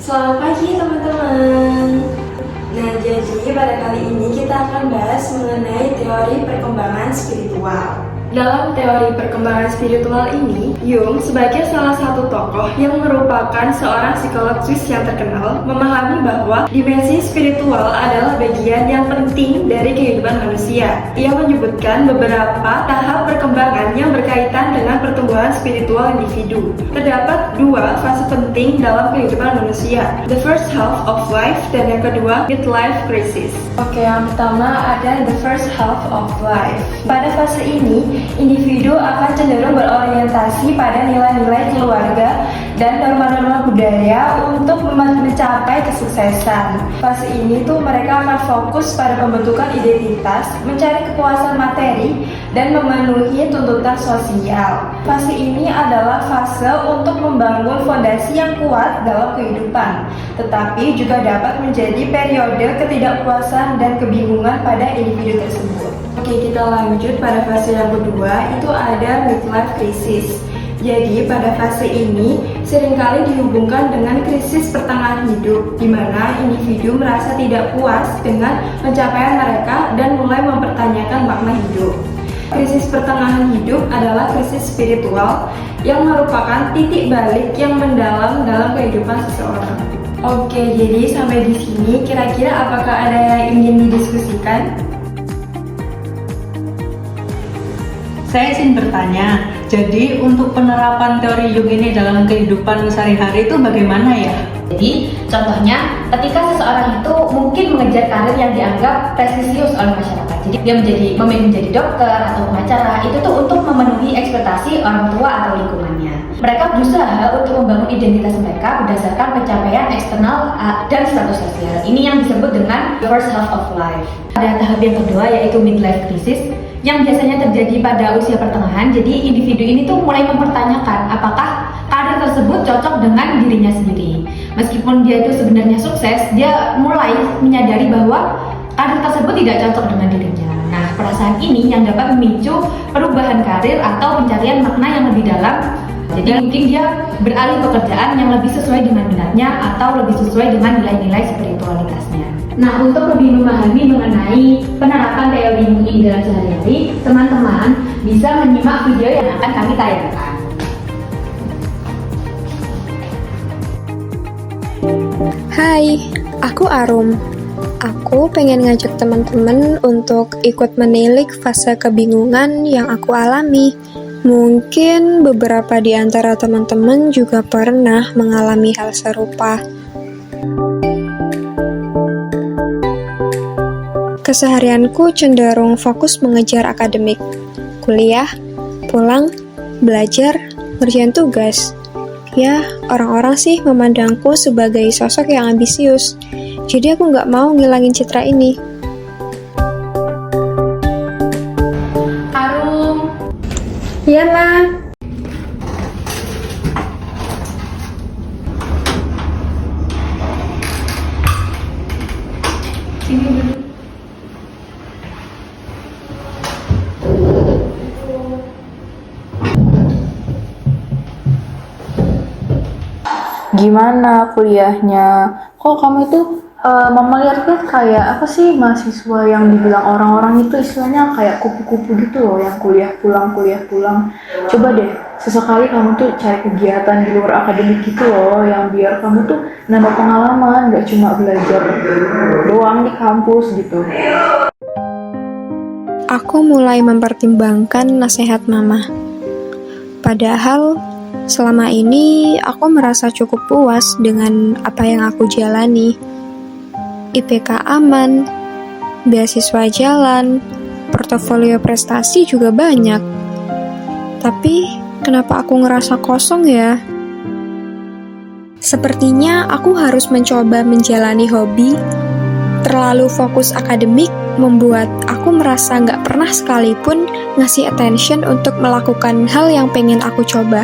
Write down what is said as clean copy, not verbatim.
Selamat pagi teman-teman. Nah, jadi pada kali ini kita akan bahas mengenai teori perkembangan spiritual. Dalam teori perkembangan spiritual ini, Jung sebagai salah satu tokoh yang merupakan seorang psikolog Swiss yang terkenal, memahami bahwa dimensi spiritual adalah bagian yang penting dari kehidupan manusia. Ia menyebutkan beberapa tahap perkembangan yang berkaitan dengan pertumbuhan spiritual individu. Terdapat dua fase penting dalam kehidupan manusia, the first half of life dan yang kedua, midlife crisis. Oke, yang pertama ada the first half of life. Pada fase ini, individu akan cenderung berorientasi pada nilai-nilai keluarga dan norma-norma budaya untuk mencapai kesuksesan. Fase ini tuh mereka akan fokus pada pembentukan identitas, mencari kepuasan materi, dan memenuhi tuntutan sosial. Fase ini adalah fase untuk membangun fondasi yang kuat dalam kehidupan, tetapi juga dapat menjadi periode ketidakpuasan dan kebingungan pada individu tersebut. Oke, kita lanjut pada fase yang kedua, itu ada midlife crisis. Jadi pada fase ini seringkali dihubungkan dengan krisis pertengahan hidup, di mana individu merasa tidak puas dengan pencapaian mereka dan mulai mempertanyakan makna hidup. Krisis pertengahan hidup adalah krisis spiritual yang merupakan titik balik yang mendalam dalam kehidupan seseorang. Oke, jadi sampai di sini kira-kira apakah ada yang ingin didiskusikan? Saya izin bertanya, jadi untuk penerapan teori Jung ini dalam kehidupan sehari-hari itu bagaimana ya? Jadi, contohnya ketika seseorang itu mungkin mengejar karir yang dianggap prestisius oleh masyarakat. Jadi, dia memilih menjadi dokter atau pengacara, itu tuh untuk memenuhi ekspektasi orang tua atau lingkungannya. Mereka berusaha untuk membangun identitas mereka berdasarkan pencapaian eksternal dan status sosial. Ini yang disebut dengan the first half of life. Ada tahap yang kedua yaitu midlife crisis, yang biasanya terjadi pada usia pertengahan. Jadi individu ini tuh mulai mempertanyakan apakah karir tersebut cocok dengan dirinya sendiri. Meskipun dia itu sebenarnya sukses, dia mulai menyadari bahwa karir tersebut tidak cocok dengan dirinya. Nah, perasaan ini yang dapat memicu perubahan karir atau pencarian makna yang lebih dalam. Jadi mungkin dia beralih pekerjaan yang lebih sesuai dengan minatnya atau lebih sesuai dengan nilai-nilai spiritualitasnya. Nah, untuk lebih memahami mengenai penerapan teori ini dalam sehari-hari, teman-teman bisa menyimak video yang akan kami tayangkan. Hai, aku Arum. Aku pengen ngajak teman-teman untuk ikut menilik fase kebingungan yang aku alami. Mungkin beberapa di antara teman-teman juga pernah mengalami hal serupa. Keseharianku cenderung fokus mengejar akademik, kuliah, pulang, belajar, ngerjain tugas. Ya, orang-orang sih memandangku sebagai sosok yang ambisius, jadi aku nggak mau ngilangin citra ini. Arum, Iya, Ma. sini dulu. Gimana kuliahnya? Kok kamu itu melihatnya kayak apa sih mahasiswa yang dibilang orang-orang itu istilahnya kayak kupu-kupu gitu loh, yang kuliah pulang. Coba deh, sesekali kamu tuh cari kegiatan di luar akademik gitu loh, yang biar kamu tuh nambah pengalaman, gak cuma belajar doang di kampus gitu. Aku mulai mempertimbangkan nasihat Mama. Padahal selama ini aku merasa cukup puas dengan apa yang aku jalani. IPK aman, beasiswa jalan, portofolio prestasi juga banyak. Tapi kenapa aku ngerasa kosong ya? Sepertinya aku harus mencoba menjalani hobi. Terlalu fokus akademik membuat aku merasa nggak pernah sekalipun ngasih attention untuk melakukan hal yang pengen aku coba.